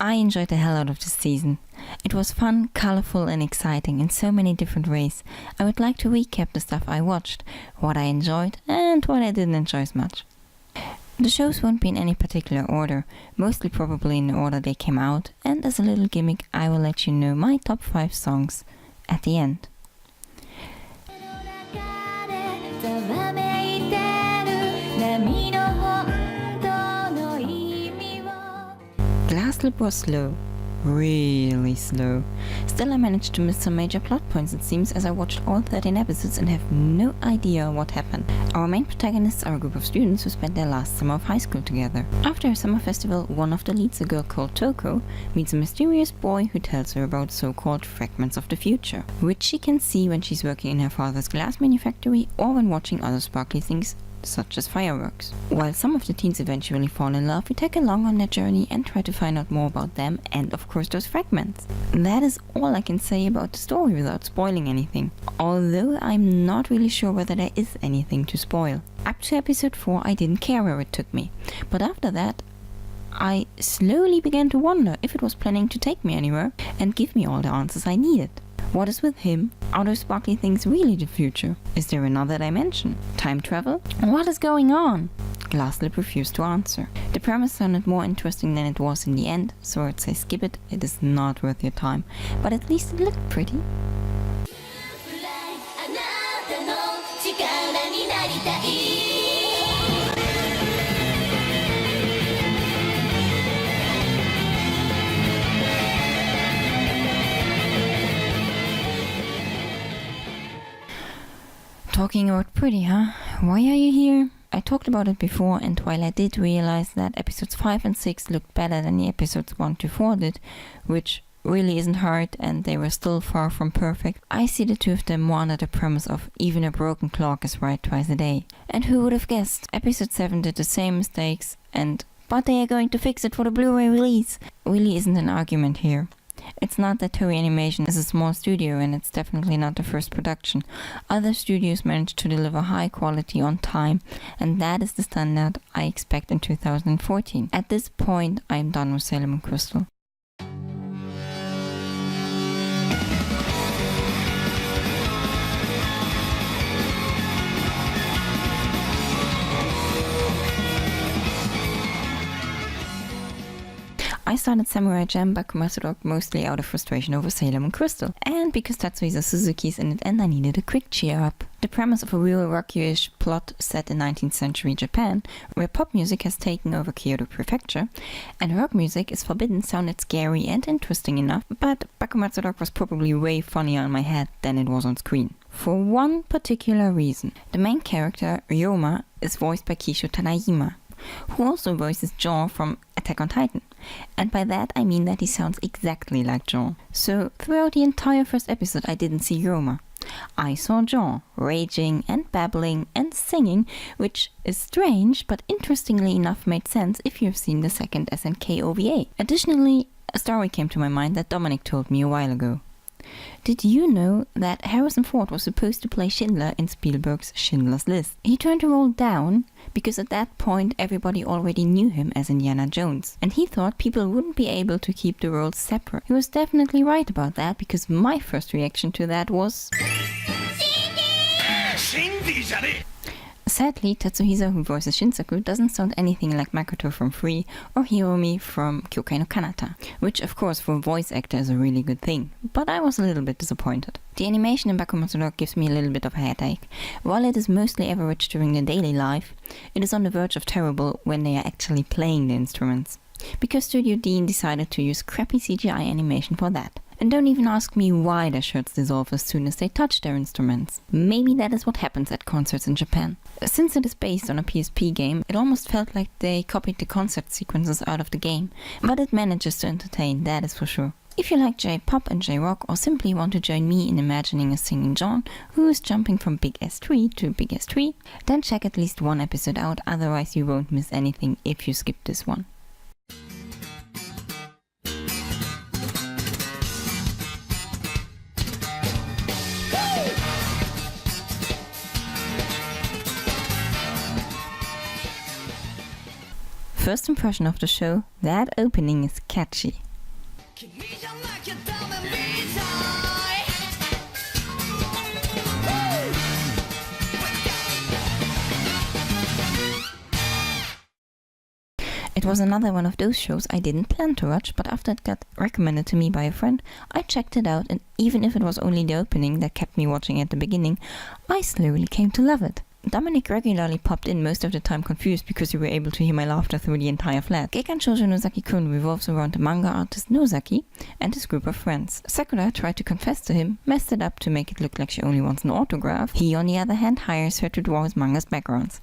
I enjoyed the hell out of this season. It was fun, colorful and exciting in so many different ways. I would like to recap the stuff I watched, what I enjoyed and what I didn't enjoy as much. The shows won't be in any particular order, mostly probably in the order they came out, and as a little gimmick I will let you know my top 5 songs at the end. Glasslip was slow. Really slow. Still, I managed to miss some major plot points, it seems, as I watched all 13 episodes and have no idea what happened. Our main protagonists are a group of students who spent their last summer of high school together. After a summer festival, one of the leads, a girl called Toko, meets a mysterious boy who tells her about so-called fragments of the future, which she can see when she's working in her father's glass manufactory or when watching other sparkly things such as fireworks. While some of the teens eventually fall in love, we tag along on their journey and try to find out more about them and of course those fragments. That is all I can say about the story without spoiling anything, although I'm not really sure whether there is anything to spoil. Up to episode 4 I didn't care where it took me, but after that I slowly began to wonder if it was planning to take me anywhere and give me all the answers I needed. What is with him? Are those sparkly things really the future? Is there another dimension? Time travel? What is going on? Glasslip refused to answer. The premise sounded more interesting than it was in the end, so I'd say skip it, it is not worth your time. But at least it looked pretty. Talking about pretty, huh? Why are you here? I talked about it before, and while I did realize that episodes 5 and 6 looked better than the episodes 1 to 4 did, which really isn't hard and they were still far from perfect, I see the two of them more under the premise of even a broken clock is right twice a day. And who would have guessed? Episode 7 did the same mistakes but they are going to fix it for the Blu-ray release. Really isn't an argument here. It's not that Toei Animation is a small studio, and it's definitely not the first production. Other studios manage to deliver high quality on time, and that is the standard I expect in 2014. At this point, I'm done with Sailor Moon Crystal. I started Samurai Jam Bakumatsu mostly out of frustration over Sailor Moon Crystal, and because Tatsuhisa Suzuki's in it and I needed a quick cheer up. The premise of a real Rocky-ish plot set in 19th century Japan, where pop music has taken over Kyoto Prefecture, and rock music is forbidden, sounded scary and interesting enough, but Bakumatsu was probably way funnier in my head than it was on screen. For one particular reason. The main character, Ryoma, is voiced by Kisho Tanajima, who also voices John from Attack on Titan. And by that I mean that he sounds exactly like John. So throughout the entire first episode I didn't see Ryoma. I saw John raging and babbling and singing, which is strange but interestingly enough made sense if you've seen the second SNK OVA. Additionally, a story came to my mind that Dominic told me a while ago. Did you know that Harrison Ford was supposed to play Schindler in Spielberg's Schindler's List? He turned the role down because at that point everybody already knew him as Indiana Jones, and he thought people wouldn't be able to keep the roles separate. He was definitely right about that, because my first reaction to that was Shindy! Sadly, Tatsuhisa, who voices Shinsaku, doesn't sound anything like Makoto from Free or Hiromi from Kyokai no Kanata, which of course for a voice actor is a really good thing, but I was a little bit disappointed. The animation in Bakumatsu gives me a little bit of a headache. While it is mostly average during their daily life, it is on the verge of terrible when they are actually playing the instruments, because Studio Dean decided to use crappy CGI animation for that. And don't even ask me why their shirts dissolve as soon as they touch their instruments. Maybe that is what happens at concerts in Japan. Since it is based on a PSP game, it almost felt like they copied the concert sequences out of the game, but it manages to entertain, that is for sure. If you like J-pop and J-rock, or simply want to join me in imagining a singing John who is jumping from Big S3 to Big S3, then check at least one episode out, otherwise you won't miss anything if you skip this one. First impression of the show, that opening is catchy. It was another one of those shows I didn't plan to watch, but after it got recommended to me by a friend, I checked it out, and even if it was only the opening that kept me watching at the beginning, I slowly came to love it. Dominic regularly popped in most of the time confused because you were able to hear my laughter through the entire flat. Gekkan shoujo Nozaki-kun revolves around the manga artist Nozaki and his group of friends. Sakura tried to confess to him, messed it up to make it look like she only wants an autograph. He, on the other hand, hires her to draw his manga's backgrounds.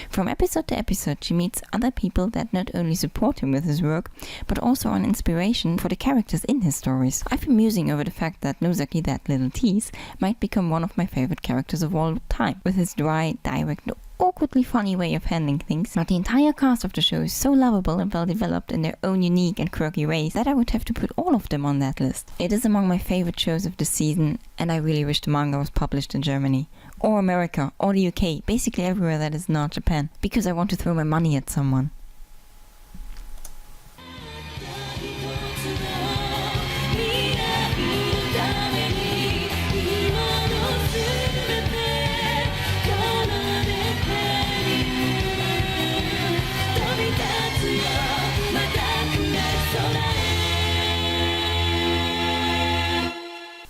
From episode to episode, she meets other people that not only support him with his work, but also are an inspiration for the characters in his stories. I've been musing over the fact that Nozaki, that little tease, might become one of my favorite characters of all time, with his dry, direct, awkwardly funny way of handling things, but the entire cast of the show is so lovable and well developed in their own unique and quirky ways that I would have to put all of them on that list. It is among my favorite shows of the season, and I really wish the manga was published in Germany, or America, or the UK, basically everywhere that is not Japan, because I want to throw my money at someone.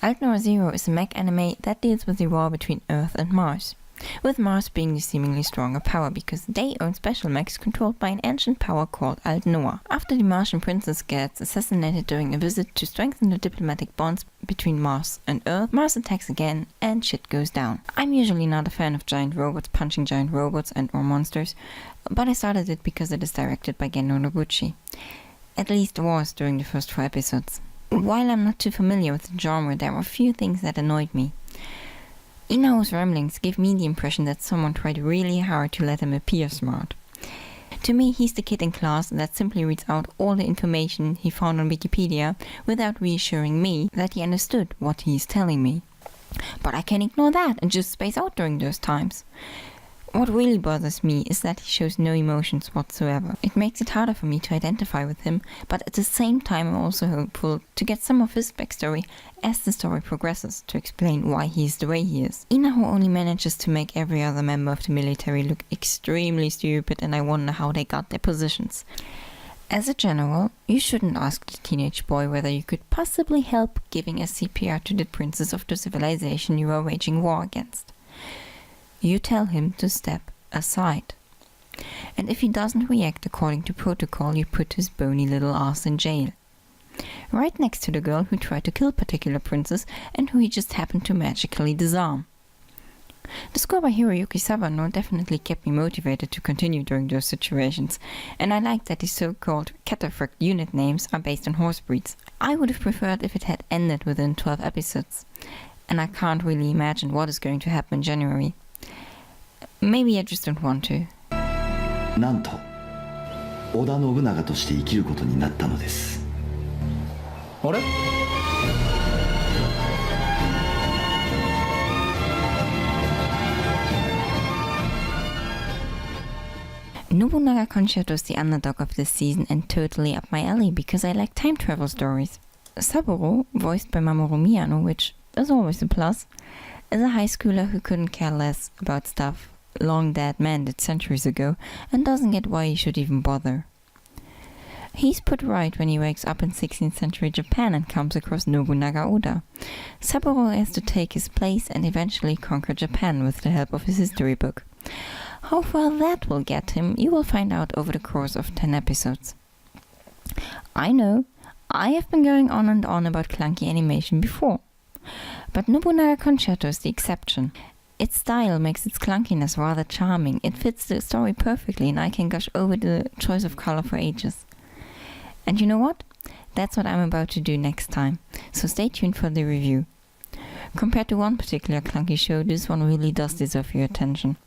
Aldnoah.Zero is a mech anime that deals with the war between Earth and Mars, with Mars being the seemingly stronger power because they own special mechs controlled by an ancient power called Aldnoah. After the Martian princess gets assassinated during a visit to strengthen the diplomatic bonds between Mars and Earth, Mars attacks again and shit goes down. I'm usually not a fan of giant robots punching giant robots and or monsters, but I started it because it is directed by Gen Nobunaga. At least it was during the first 4 episodes. While I'm not too familiar with the genre, there were a few things that annoyed me. Inao's ramblings gave me the impression that someone tried really hard to let him appear smart. To me, he's the kid in class that simply reads out all the information he found on Wikipedia without reassuring me that he understood what he is telling me. But I can ignore that and just space out during those times. What really bothers me is that he shows no emotions whatsoever. It makes it harder for me to identify with him, but at the same time I'm also hopeful to get some of his backstory as the story progresses to explain why he is the way he is. Inao only manages to make every other member of the military look extremely stupid, and I wonder how they got their positions. As a general, you shouldn't ask the teenage boy whether you could possibly help giving a CPR to the princes of the civilization you are waging war against. You tell him to step aside. And if he doesn't react according to protocol, you put his bony little ass in jail. Right next to the girl who tried to kill a particular princess and who he just happened to magically disarm. The score by Hiroyuki Sawano definitely kept me motivated to continue during those situations, and I like that the so-called cataphract unit names are based on horse breeds. I would have preferred if it had ended within 12 episodes, and I can't really imagine what is going to happen in January. Maybe I just don't want to. なんと織田信長として生きることになったのです。あれNobunaga Concerto is the underdog of this season and totally up my alley because I like time travel stories. Saburo, voiced by Mamoru Miyano, which is always a plus, is a high schooler who couldn't care less about stuff long dead men did centuries ago and doesn't get why he should even bother. He's put right when he wakes up in 16th century Japan and comes across Nobunaga Oda. Saburo has to take his place and eventually conquer Japan with the help of his history book. How far that will get him, you will find out over the course of 10 episodes. I know, I have been going on and on about clunky animation before, but Nobunaga Concerto is the exception. Its style makes its clunkiness rather charming. It fits the story perfectly and I can gush over the choice of color for ages. And you know what? That's what I'm about to do next time, so stay tuned for the review. Compared to one particular clunky show, this one really does deserve your attention.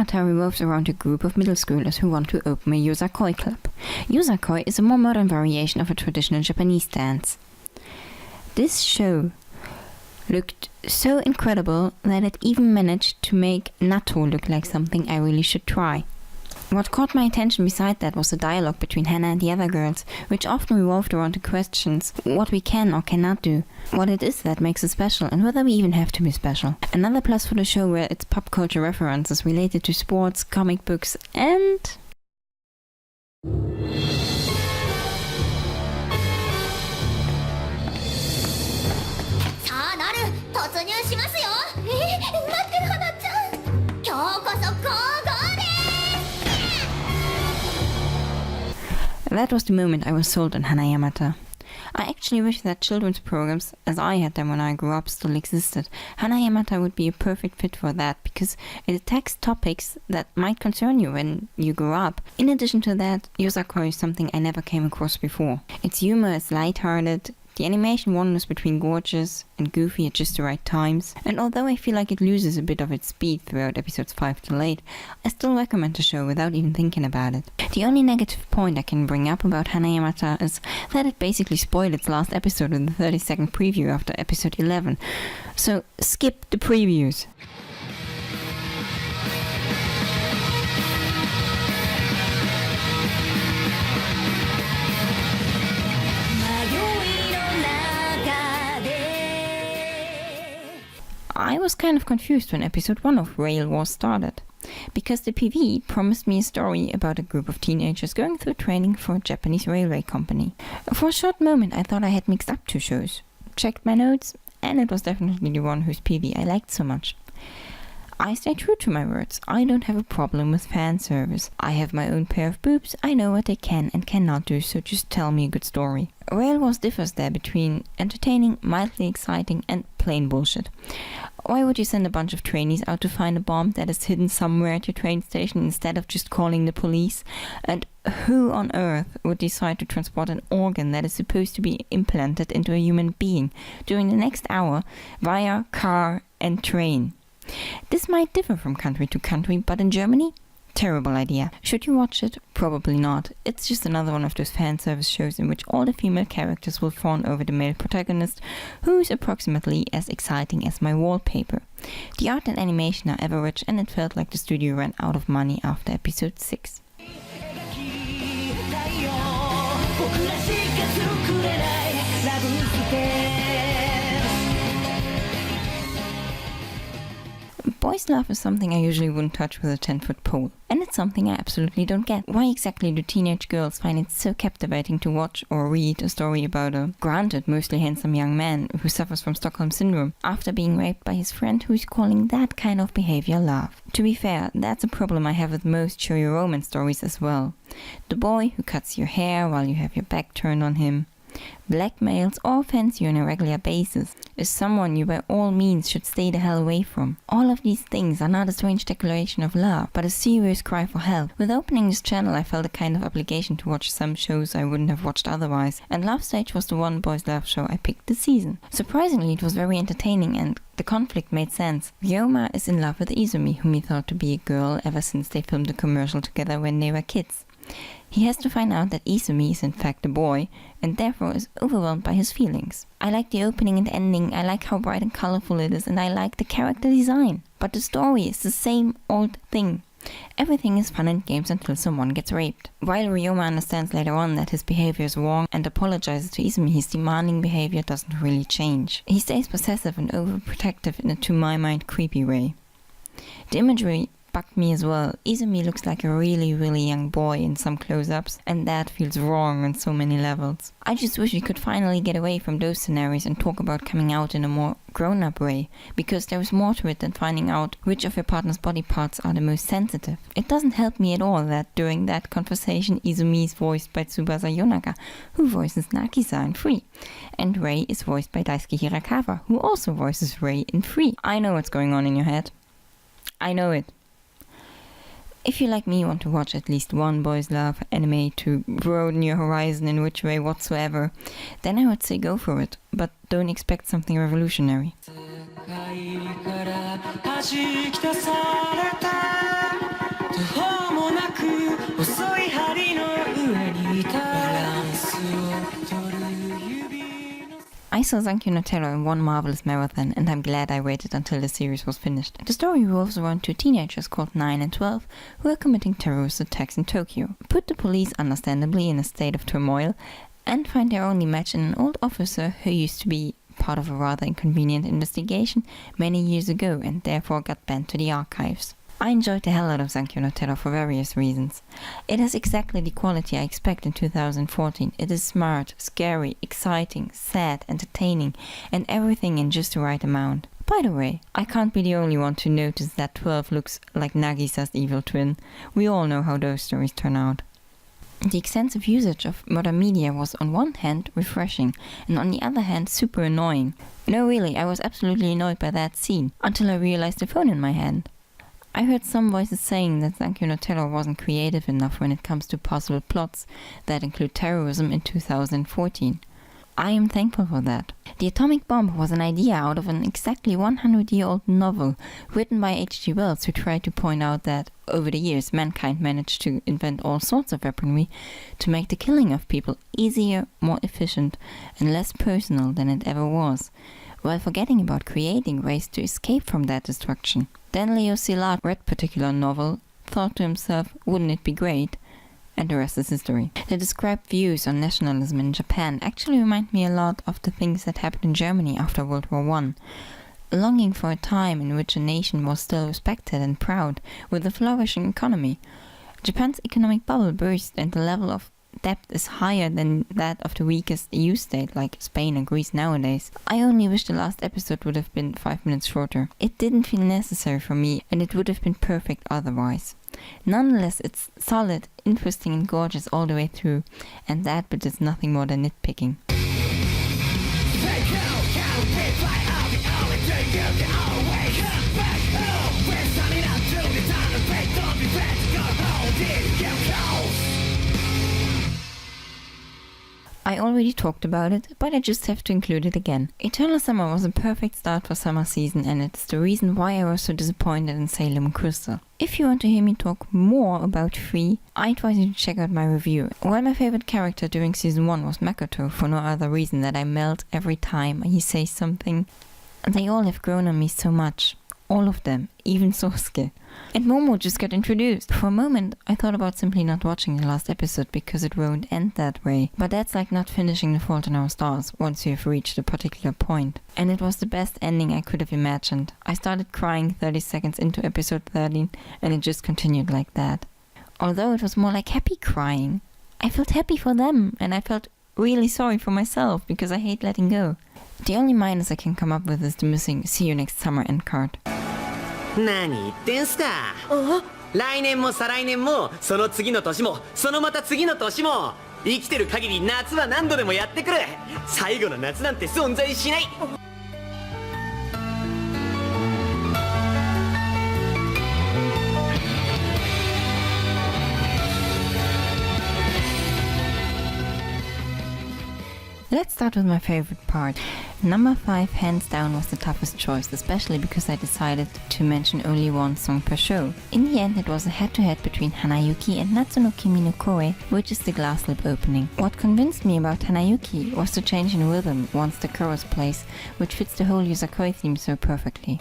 Hanayamata revolves around a group of middle schoolers who want to open a yosakoi club. Yosakoi is a more modern variation of a traditional Japanese dance. This show looked so incredible that it even managed to make natto look like something I really should try. What caught my attention beside that was the dialogue between Hana and the other girls, which often revolved around the questions what we can or cannot do, what it is that makes us special, and whether we even have to be special. Another plus for the show were its pop culture references related to sports, comic books, and... That was the moment I was sold on Hanayamata. I actually wish that children's programs, as I had them when I grew up, still existed. Hanayamata would be a perfect fit for that, because it attacks topics that might concern you when you grow up. In addition to that, yosakoi is something I never came across before. Its humor is lighthearted, the animation wanders between gorgeous and goofy at just the right times, and although I feel like it loses a bit of its speed throughout episodes 5 to 8, I still recommend the show without even thinking about it. The only negative point I can bring up about Hanayamata is that it basically spoiled its last episode with a 30-second preview after episode 11, so skip the previews. I was kind of confused when episode 1 of Rail Wars started, because the PV promised me a story about a group of teenagers going through training for a Japanese railway company. For a short moment I thought I had mixed up two shows, checked my notes, and it was definitely the one whose PV I liked so much. I stay true to my words. I don't have a problem with fan service. I have my own pair of boobs. I know what they can and cannot do, so just tell me a good story. Rail Wars differs there between entertaining, mildly exciting, and plain bullshit. Why would you send a bunch of trainees out to find a bomb that is hidden somewhere at your train station instead of just calling the police? And who on earth would decide to transport an organ that is supposed to be implanted into a human being during the next hour via car and train? This might differ from country to country, but in Germany, terrible idea. Should you watch it? Probably not. It's just another one of those fan service shows in which all the female characters will fawn over the male protagonist, who's approximately as exciting as my wallpaper. The art and animation are average, and it felt like the studio ran out of money after episode 6. Boys' love is something I usually wouldn't touch with a 10-foot pole, and it's something I absolutely don't get. Why exactly do teenage girls find it so captivating to watch or read a story about a, granted, mostly handsome young man who suffers from Stockholm Syndrome after being raped by his friend who's calling that kind of behavior love? To be fair, that's a problem I have with most shoujo romance stories as well. The boy who cuts your hair while you have your back turned on him, blackmails or offends you on a regular basis, is someone you by all means should stay the hell away from. All of these things are not a strange declaration of love, but a serious cry for help. With opening this channel I felt a kind of obligation to watch some shows I wouldn't have watched otherwise, and Love Stage was the one boys' love show I picked this season. Surprisingly, it was very entertaining and the conflict made sense. Ryoma is in love with Izumi, whom he thought to be a girl ever since they filmed a commercial together when they were kids. He has to find out that Izumi is in fact a boy, and therefore is overwhelmed by his feelings. I like the opening and ending, I like how bright and colorful it is, and I like the character design. But the story is the same old thing. Everything is fun and games until someone gets raped. While Ryoma understands later on that his behavior is wrong and apologizes to Izumi, his demanding behavior doesn't really change. He stays possessive and overprotective in a, to my mind, creepy way. The imagery bugged me as well. Izumi looks like a really young boy in some close-ups, and that feels wrong on so many levels. I just wish we could finally get away from those scenarios and talk about coming out in a more grown-up way, because there is more to it than finding out which of your partner's body parts are the most sensitive. It doesn't help me at all that during that conversation Izumi is voiced by Tsubasa Yonaka, who voices Nagisa in Free, and Rei is voiced by Daisuke Hirakawa, who also voices Rei in Free. I know what's going on in your head. I know it. If you like me want to watch at least one boys' love anime to broaden your horizon in which way whatsoever, then I would say go for it, but don't expect something revolutionary. I saw Zankyou in one marvelous marathon, and I'm glad I waited until the series was finished. The story revolves around two teenagers called 9 and 12 who are committing terrorist attacks in Tokyo, put the police understandably in a state of turmoil, and find their only match in an old officer who used to be part of a rather inconvenient investigation many years ago and therefore got banned to the archives. I enjoyed the hell out of Zankyou for various reasons. It has exactly the quality I expect in 2014. It is smart, scary, exciting, sad, entertaining, and everything in just the right amount. By the way, I can't be the only one to notice that 12 looks like Nagisa's evil twin. We all know how those stories turn out. The extensive usage of modern media was on one hand refreshing, and on the other hand super annoying. No, really, I was absolutely annoyed by that scene, until I realized the phone in my hand. I heard some voices saying that Zankyou wasn't creative enough when it comes to possible plots that include terrorism in 2014. I am thankful for that. The atomic bomb was an idea out of an exactly 100-year-old novel written by H.G. Wells, who tried to point out that over the years mankind managed to invent all sorts of weaponry to make the killing of people easier, more efficient, and less personal than it ever was, while forgetting about creating ways to escape from that destruction. Then Leo Szilard read particular novel, thought to himself, wouldn't it be great? And the rest is history. The described views on nationalism in Japan actually remind me a lot of the things that happened in Germany after World War I. Longing for a time in which a nation was still respected and proud, with a flourishing economy. Japan's economic bubble burst and the level of debt is higher than that of the weakest EU state like Spain and Greece nowadays. I only wish the last episode would have been 5 minutes shorter. It didn't feel necessary for me, and it would have been perfect otherwise. Nonetheless, it's solid, interesting and gorgeous all the way through, and that bit is nothing more than nitpicking. I already talked about it, but I just have to include it again. Eternal Summer was a perfect start for summer season, and it's the reason why I was so disappointed in Sailor Moon Crystal. If you want to hear me talk more about Free, I advise you to check out my review. While my favorite character during season 1 was Makoto, for no other reason that I melt every time he says something, they all have grown on me so much. All of them, even Sosuke. And Momo just got introduced. For a moment, I thought about simply not watching the last episode because it won't end that way. But that's like not finishing The Fault in Our Stars once you have reached a particular point. And it was the best ending I could have imagined. I started crying 30 seconds into episode 13 and it just continued like that. Although it was more like happy crying. I felt happy for them and I felt really sorry for myself because I hate letting go. The only minus I can come up with is the missing "See you next summer" end card. 何言ってんすか。来年も再来年もその次の年もそのまた次の年も生きてる限り夏は何度でもやってくる。最後の夏なんて存在しない。Let's start with my favorite part. Number 5 hands down was the toughest choice, especially because I decided to mention only one song per show. In the end it was a head-to-head between Hanayuki and Natsuno Kimi no Koe, which is the Glasslip opening. What convinced me about Hanayuki was the change in rhythm once the chorus plays, which fits the whole Yosakoi theme so perfectly.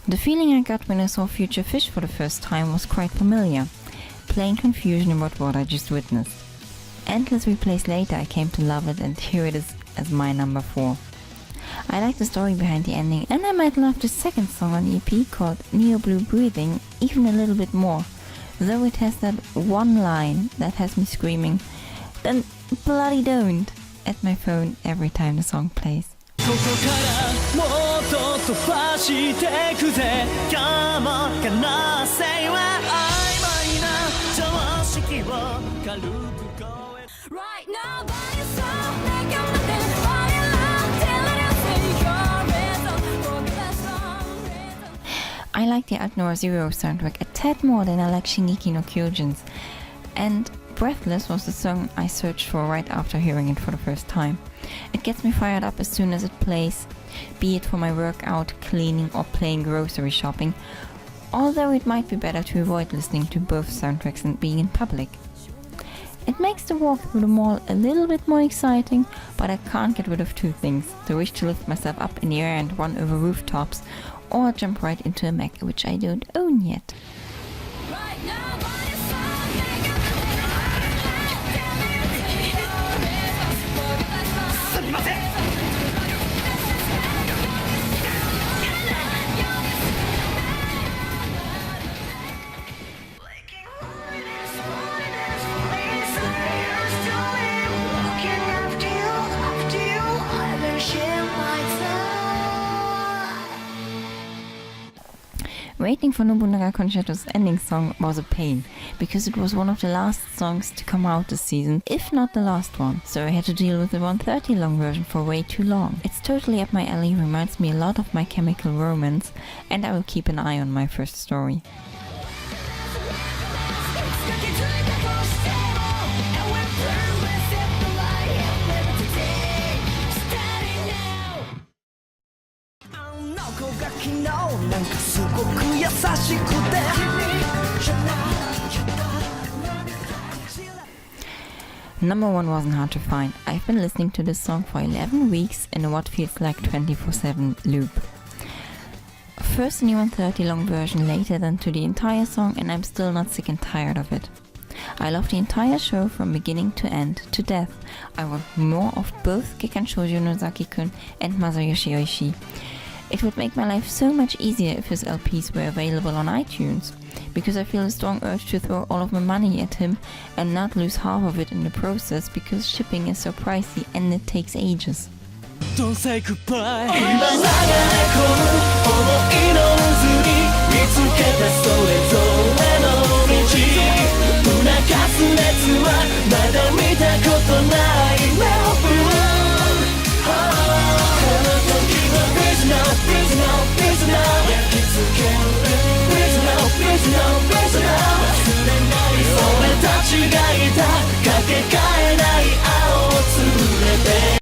The feeling I got when I saw Future Fish for the first time was quite familiar. Plain confusion about what I just witnessed. Endless replays later I came to love it, and here it is as my number 4. I like the story behind the ending, and I might love the second song on the EP called Neo Blue Breathing even a little bit more, though it has that one line that has me screaming, "Then bloody don't!" at my phone every time the song plays. ここからもっと飛ばしてくぜ Come on 可能性は曖昧な常識を軽く超え Right now by your side make your nothing all your love till it is your rhythm for the best song rhythm. I like the Aldnoah.Zero soundtrack a tad more than I like Shingeki no Kyojin's, and Breathless was the song I searched for right after hearing it for the first time. It gets me fired up as soon as it plays, be it for my workout, cleaning or playing grocery shopping, although it might be better to avoid listening to both soundtracks and being in public. It makes the walk through the mall a little bit more exciting, but I can't get rid of two things: the wish to lift myself up in the air and run over rooftops, or jump right into a mech, which I don't own yet. Waiting for Nobunaga Concerto's ending song was a pain, because it was one of the last songs to come out this season, if not the last one, so I had to deal with the 1:30 long version for way too long. It's totally up my alley, reminds me a lot of My Chemical Romance, and I will keep an eye on my first story. Number 1 wasn't hard to find. I've been listening to this song for 11 weeks in what feels like 24/7 loop. First a new 1:30 long version, later then to the entire song, and I'm still not sick and tired of it. I love the entire show from beginning to end, to death. I want more of both Gekkan shoujo Nozaki-kun and Masayoshi Oishi. It would make my life so much easier if his LPs were available on iTunes, because I feel a strong urge to throw all of my money at him and not lose half of it in the process, because shipping is so pricey and it takes ages. Don't say goodbye.